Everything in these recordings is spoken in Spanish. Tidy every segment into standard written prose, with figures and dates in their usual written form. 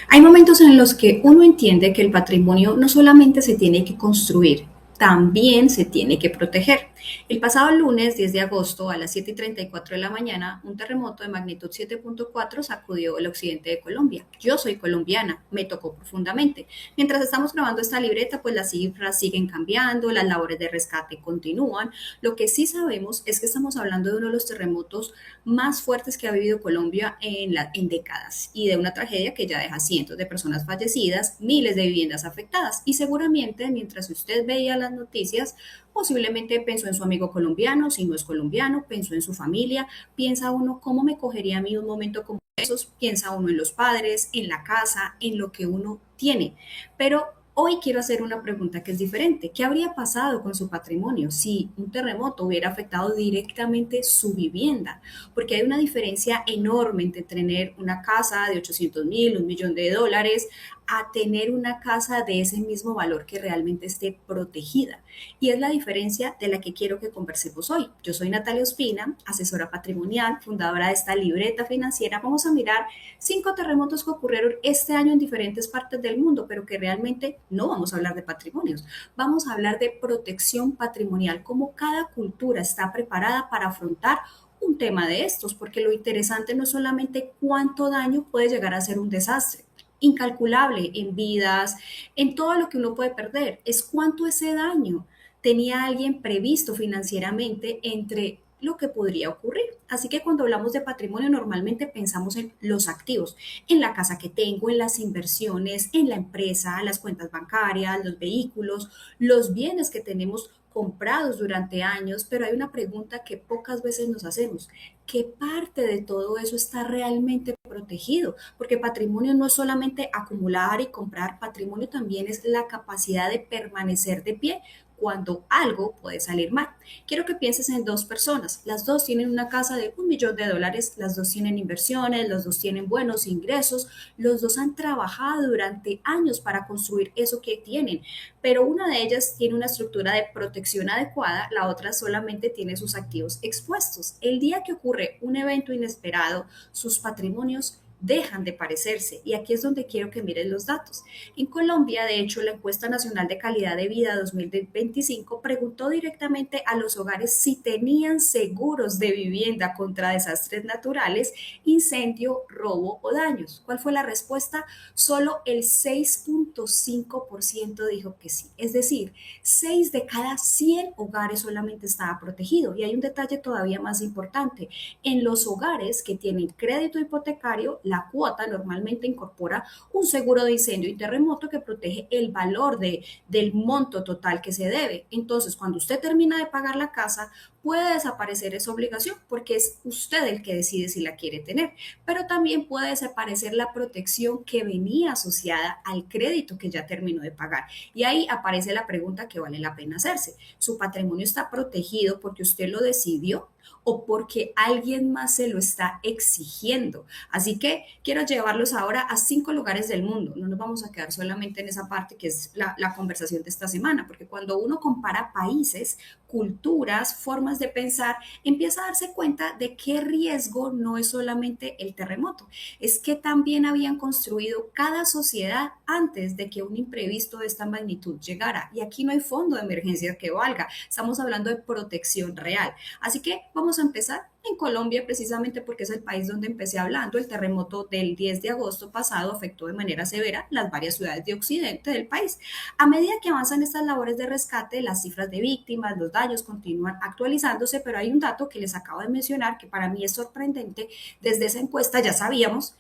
Hay momentos en los que uno entiende que el patrimonio no solamente se tiene que construir, también se tiene que proteger. El pasado lunes 10 de agosto a las 7:34 de la mañana, un terremoto de magnitud 7.4 sacudió el occidente de Colombia. Yo soy colombiana, me tocó profundamente. Mientras estamos grabando esta libreta, pues las cifras siguen cambiando, las labores de rescate continúan. Lo que sí sabemos es que estamos hablando de uno de los terremotos más fuertes que ha vivido Colombia en décadas y de una tragedia que ya deja cientos de personas fallecidas, miles de viviendas afectadas y seguramente mientras usted veía las noticias, posiblemente pensó en su amigo colombiano, si no es colombiano, pensó en su familia, piensa uno cómo me cogería a mí un momento como esos, piensa uno en los padres, en la casa, en lo que uno tiene. Pero hoy quiero hacer una pregunta que es diferente. ¿Qué habría pasado con su patrimonio si un terremoto hubiera afectado directamente su vivienda? Porque hay una diferencia enorme entre tener una casa de 800.000, $1.000.000, a tener una casa de ese mismo valor que realmente esté protegida. Y es la diferencia de la que quiero que conversemos hoy. Yo soy Natalia Ospina, asesora patrimonial, fundadora de esta libreta financiera. Vamos a mirar 5 terremotos que ocurrieron este año en diferentes partes del mundo, pero que realmente no vamos a hablar de patrimonios. Vamos a hablar de protección patrimonial, cómo cada cultura está preparada para afrontar un tema de estos, porque lo interesante no es solamente cuánto daño puede llegar a ser un desastre, incalculable en vidas, en todo lo que uno puede perder, es cuánto ese daño tenía alguien previsto financieramente entre lo que podría ocurrir. Así que cuando hablamos de patrimonio normalmente pensamos en los activos, en la casa que tengo, en las inversiones, en la empresa, las cuentas bancarias, los vehículos, los bienes que tenemos comprados durante años, pero hay una pregunta que pocas veces nos hacemos. ¿Qué parte de todo eso está realmente protegido? Porque patrimonio no es solamente acumular y comprar, patrimonio también es la capacidad de permanecer de pie cuando algo puede salir mal. Quiero que pienses en dos personas. Las dos tienen una casa de $1.000.000, las dos tienen inversiones, los dos tienen buenos ingresos, los dos han trabajado durante años para construir eso que tienen, pero una de ellas tiene una estructura de protección adecuada, la otra solamente tiene sus activos expuestos. El día que ocurre un evento inesperado, sus patrimonios dejan de parecerse. Y aquí es donde quiero que miren los datos. En Colombia, de hecho, la encuesta nacional de calidad de vida 2025 preguntó directamente a los hogares si tenían seguros de vivienda contra desastres naturales, incendio, robo o daños. ¿Cuál fue la respuesta? Solo el 6.5% dijo que sí. Es decir, 6 de cada 100 hogares solamente estaba protegido. Y hay un detalle todavía más importante. En los hogares que tienen crédito hipotecario, la cuota normalmente incorpora un seguro de incendio y terremoto que protege el valor del monto total que se debe. Entonces, cuando usted termina de pagar la casa, puede desaparecer esa obligación porque es usted el que decide si la quiere tener, pero también puede desaparecer la protección que venía asociada al crédito que ya terminó de pagar. Y ahí aparece la pregunta que vale la pena hacerse. ¿Su patrimonio está protegido porque usted lo decidió o porque alguien más se lo está exigiendo? Así que quiero llevarlos ahora a 5 lugares del mundo. No nos vamos a quedar solamente en esa parte que es la conversación de esta semana, porque cuando uno compara países, culturas, formas de pensar, empieza a darse cuenta de qué riesgo no es solamente el terremoto, es que también habían construido cada sociedad antes de que un imprevisto de esta magnitud llegara. Y aquí no hay fondo de emergencia que valga. Estamos hablando de protección real. Así que vamos a empezar en Colombia, precisamente porque es el país donde empecé hablando. El terremoto del 10 de agosto pasado afectó de manera severa las varias ciudades de occidente del país. A medida que avanzan estas labores de rescate, las cifras de víctimas, los daños continúan actualizándose, pero hay un dato que les acabo de mencionar que para mí es sorprendente. Desde esa encuesta ya sabíamos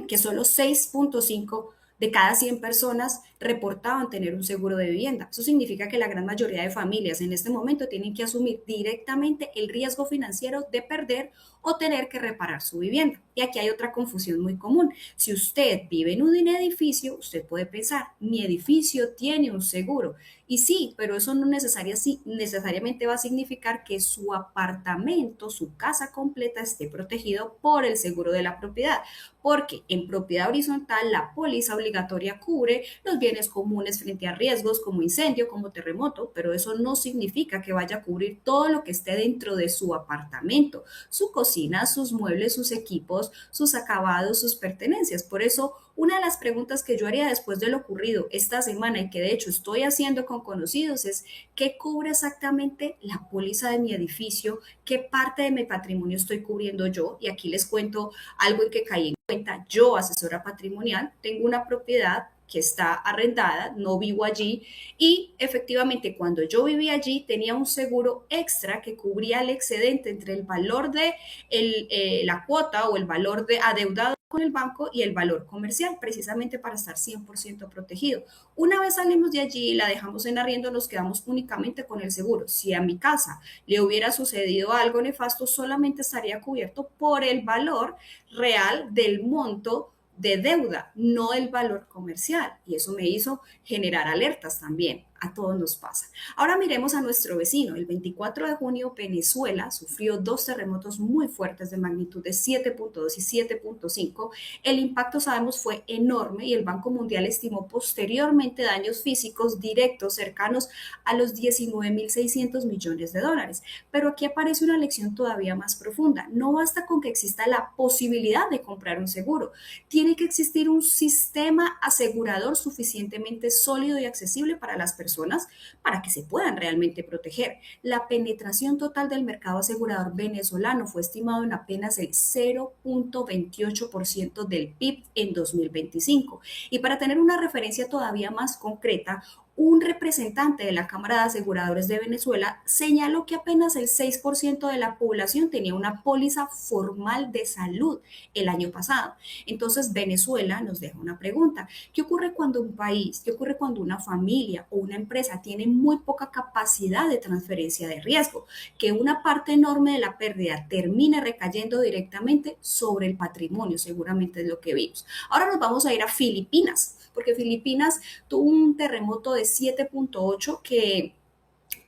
que solo 6.5 de cada 100 personas reportaban tener un seguro de vivienda. Eso significa que la gran mayoría de familias en este momento tienen que asumir directamente el riesgo financiero de perder o tener que reparar su vivienda. Y aquí hay otra confusión muy común. Si usted vive en un edificio, usted puede pensar, mi edificio tiene un seguro. Y sí, pero eso no necesariamente va a significar que su apartamento, su casa completa esté protegido por el seguro de la propiedad, porque en propiedad horizontal la póliza obligatoria cubre los bienes comunes frente a riesgos como incendio, como terremoto, pero eso no significa que vaya a cubrir todo lo que esté dentro de su apartamento, su cocina, cocina, sus muebles, sus equipos, sus acabados, sus pertenencias. Por eso, una de las preguntas que yo haría después de lo ocurrido esta semana y que de hecho estoy haciendo con conocidos es: ¿qué cubre exactamente la póliza de mi edificio? ¿Qué parte de mi patrimonio estoy cubriendo yo? Y aquí les cuento algo en que caí en cuenta. Yo, asesora patrimonial, tengo una propiedad que está arrendada, no vivo allí, y efectivamente cuando yo vivía allí tenía un seguro extra que cubría el excedente entre el valor de la cuota o el valor de adeudado con el banco y el valor comercial, precisamente para estar 100% protegido. Una vez salimos de allí y la dejamos en arriendo, nos quedamos únicamente con el seguro. Si a mi casa le hubiera sucedido algo nefasto, solamente estaría cubierto por el valor real del monto de deuda, no el valor comercial. Y eso me hizo generar alertas también. A todos nos pasa. Ahora miremos a nuestro vecino. El 24 de junio, Venezuela sufrió dos terremotos muy fuertes de magnitud de 7.2 y 7.5. El impacto, sabemos, fue enorme y el Banco Mundial estimó posteriormente daños físicos directos cercanos a los 19.600 millones de dólares. Pero aquí aparece una lección todavía más profunda. No basta con que exista la posibilidad de comprar un seguro. Tiene que existir un sistema asegurador suficientemente sólido y accesible para las personas para que se puedan realmente proteger. La penetración total del mercado asegurador venezolano fue estimado en apenas el 0.28% del PIB en 2025. Y para tener una referencia todavía más concreta, un representante de la Cámara de Aseguradores de Venezuela señaló que apenas el 6% de la población tenía una póliza formal de salud el año pasado. Entonces, Venezuela nos deja una pregunta: ¿qué ocurre cuando un país, qué ocurre cuando una familia o una empresa tiene muy poca capacidad de transferencia de riesgo? Que una parte enorme de la pérdida termine recayendo directamente sobre el patrimonio, seguramente es lo que vimos. Ahora nos vamos a ir a Filipinas, porque Filipinas tuvo un terremoto de 7.8 que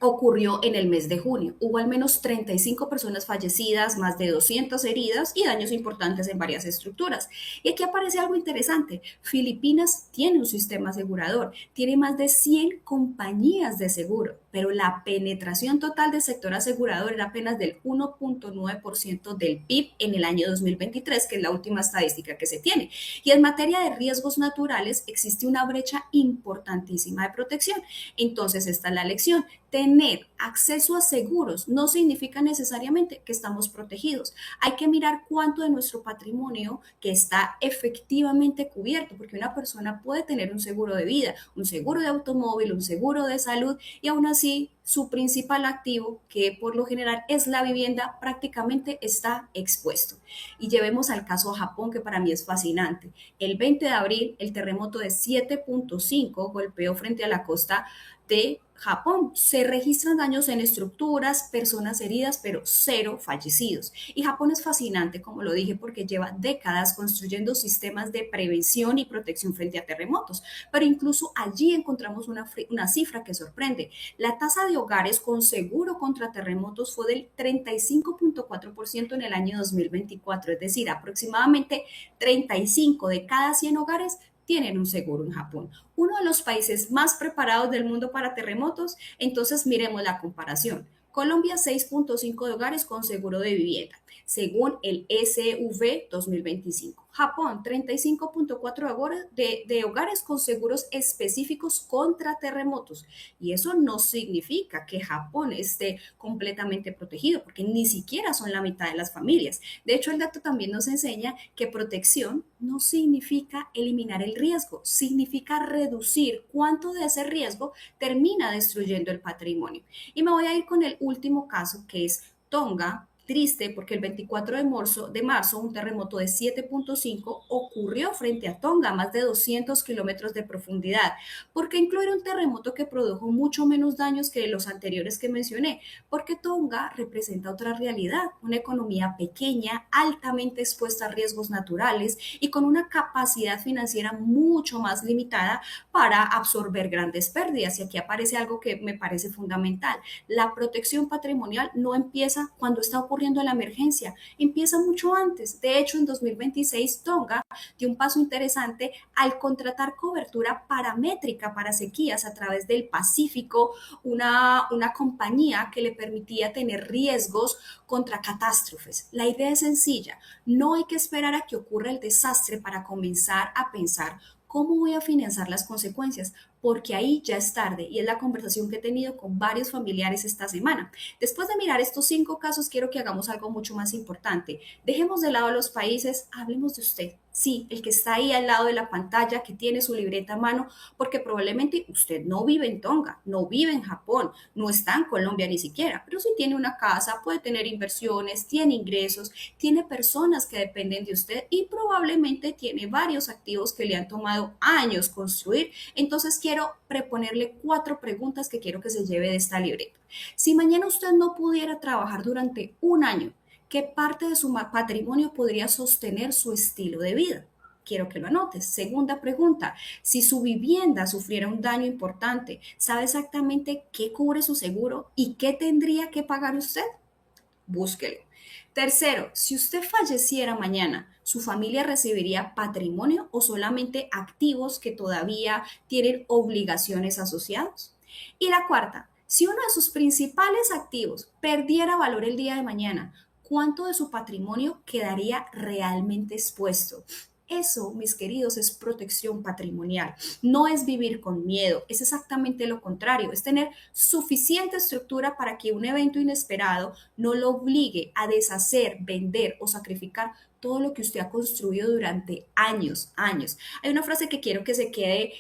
ocurrió en el mes de junio. Hubo al menos 35 personas fallecidas, más de 200 heridas y daños importantes en varias estructuras. Y aquí aparece algo interesante. Filipinas tiene un sistema asegurador, tiene más de 100 compañías de seguro, pero la penetración total del sector asegurador era apenas del 1.9% del PIB en el año 2023, que es la última estadística que se tiene. Y en materia de riesgos naturales existe una brecha importantísima de protección. Entonces, esta es la lección: tener acceso a seguros no significa necesariamente que estamos protegidos. Hay que mirar cuánto de nuestro patrimonio que está efectivamente cubierto, porque una persona puede tener un seguro de vida, un seguro de automóvil, un seguro de salud, y aún así su principal activo, que por lo general es la vivienda, prácticamente está expuesto. Y llevemos al caso Japón, que para mí es fascinante. El 20 de abril, el terremoto de 7.5 golpeó frente a la costa de Japón. Se registran daños en estructuras, personas heridas, pero cero fallecidos. Y Japón es fascinante, como lo dije, porque lleva décadas construyendo sistemas de prevención y protección frente a terremotos. Pero incluso allí encontramos una cifra que sorprende. La tasa de hogares con seguro contra terremotos fue del 35.4% en el año 2024, es decir, aproximadamente 35 de cada 100 hogares tienen un seguro en Japón, uno de los países más preparados del mundo para terremotos. Entonces miremos la comparación. Colombia, 6.5 de hogares con seguro de vivienda, según el SV 2025. Japón, 35.4 de hogares con seguros específicos contra terremotos. Y eso no significa que Japón esté completamente protegido, porque ni siquiera son la mitad de las familias. De hecho, el dato también nos enseña que protección no significa eliminar el riesgo, significa reducir cuánto de ese riesgo termina destruyendo el patrimonio. Y me voy a ir con el último caso, que es Tonga. Triste, porque el 24 de marzo un terremoto de 7.5 ocurrió frente a Tonga, a más de 200 kilómetros de profundidad. ¿Por qué incluir un terremoto que produjo mucho menos daños que los anteriores que mencioné? Porque Tonga representa otra realidad, una economía pequeña, altamente expuesta a riesgos naturales y con una capacidad financiera mucho más limitada para absorber grandes pérdidas. Y aquí aparece algo que me parece fundamental: la protección patrimonial no empieza cuando está ocurriendo corriendo a la emergencia. Empieza mucho antes. De hecho, en 2026, Tonga dio un paso interesante al contratar cobertura paramétrica para sequías a través del Pacífico, una compañía que le permitía tener riesgos contra catástrofes. La idea es sencilla, no hay que esperar a que ocurra el desastre para comenzar a pensar cómo voy a financiar las consecuencias, porque ahí ya es tarde y es la conversación que he tenido con varios familiares esta semana. Después de mirar estos 5 casos, quiero que hagamos algo mucho más importante. Dejemos de lado los países, hablemos de usted. Sí, el que está ahí al lado de la pantalla, que tiene su libreta a mano, porque probablemente usted no vive en Tonga, no vive en Japón, no está en Colombia ni siquiera, pero sí tiene una casa, puede tener inversiones, tiene ingresos, tiene personas que dependen de usted y probablemente tiene varios activos que le han tomado años construir. Entonces quiero proponerle 4 preguntas que quiero que se lleve de esta libreta. Si mañana usted no pudiera trabajar durante un año, ¿qué parte de su patrimonio podría sostener su estilo de vida? Quiero que lo anotes. Segunda pregunta, si su vivienda sufriera un daño importante, ¿sabe exactamente qué cubre su seguro y qué tendría que pagar usted? Búsquelo. Tercero, si usted falleciera mañana, ¿su familia recibiría patrimonio o solamente activos que todavía tienen obligaciones asociadas? Y la cuarta, si uno de sus principales activos perdiera valor el día de mañana, ¿cuánto de su patrimonio quedaría realmente expuesto? Eso, mis queridos, es protección patrimonial. No es vivir con miedo, es exactamente lo contrario, es tener suficiente estructura para que un evento inesperado no lo obligue a deshacer, vender o sacrificar todo lo que usted ha construido durante años, años. Hay una frase que quiero que se quede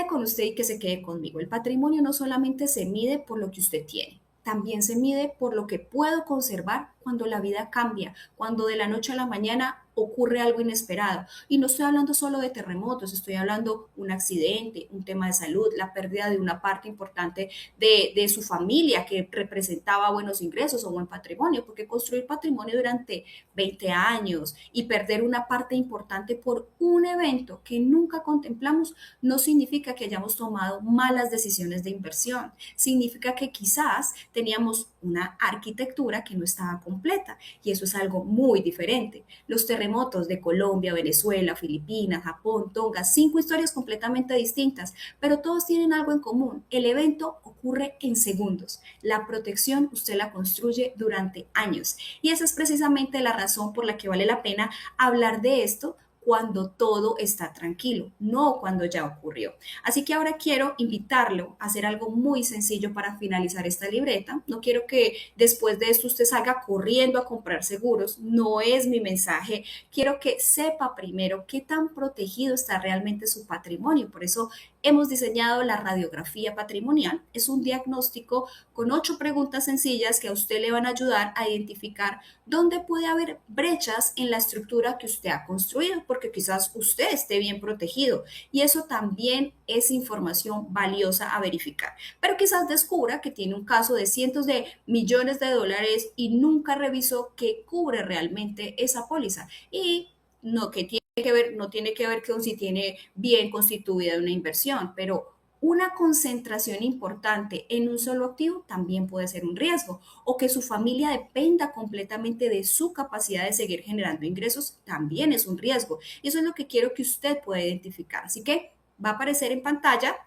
con usted y que se quede conmigo. El patrimonio no solamente se mide por lo que usted tiene, también se mide por lo que puedo conservar cuando la vida cambia, cuando de la noche a la mañana ocurre algo inesperado. Y no estoy hablando solo de terremotos, estoy hablando un accidente, un tema de salud, la pérdida de una parte importante de su familia que representaba buenos ingresos o buen patrimonio, porque construir patrimonio durante 20 años y perder una parte importante por un evento que nunca contemplamos no significa que hayamos tomado malas decisiones de inversión, significa que quizás teníamos una arquitectura que no estaba completa y eso es algo muy diferente. Los terremotos de Colombia, Venezuela, Filipinas, Japón, Tonga, 5 historias completamente distintas, pero todos tienen algo en común. El evento ocurre en segundos. La protección usted la construye durante años y esa es precisamente la razón por la que vale la pena hablar de esto cuando todo está tranquilo, no cuando ya ocurrió. Así que ahora quiero invitarlo a hacer algo muy sencillo para finalizar esta libreta. No quiero que después de esto usted salga corriendo a comprar seguros, no es mi mensaje. Quiero que sepa primero qué tan protegido está realmente su patrimonio. Por eso hemos diseñado la radiografía patrimonial. Es un diagnóstico con 8 preguntas sencillas que a usted le van a ayudar a identificar dónde puede haber brechas en la estructura que usted ha construido, porque quizás usted esté bien protegido y eso también es información valiosa a verificar. Pero quizás descubra que tiene un caso de cientos de millones de dólares y nunca revisó qué cubre realmente esa póliza y no que tiene que ver, no tiene que ver con si tiene bien constituida una inversión, pero una concentración importante en un solo activo también puede ser un riesgo, o que su familia dependa completamente de su capacidad de seguir generando ingresos también es un riesgo. Y eso es lo que quiero que usted pueda identificar. Así que va a aparecer en pantalla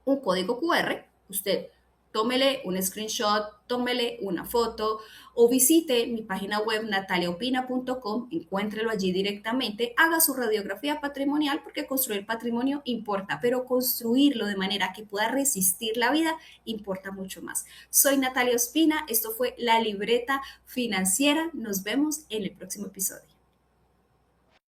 un código QR, usted tómele un screenshot, tómele una foto o visite mi página web nataliaopina.com, encuéntrelo allí directamente, haga su radiografía patrimonial porque construir patrimonio importa, pero construirlo de manera que pueda resistir la vida importa mucho más. Soy Natalia Ospina, esto fue La Libreta Financiera, nos vemos en el próximo episodio.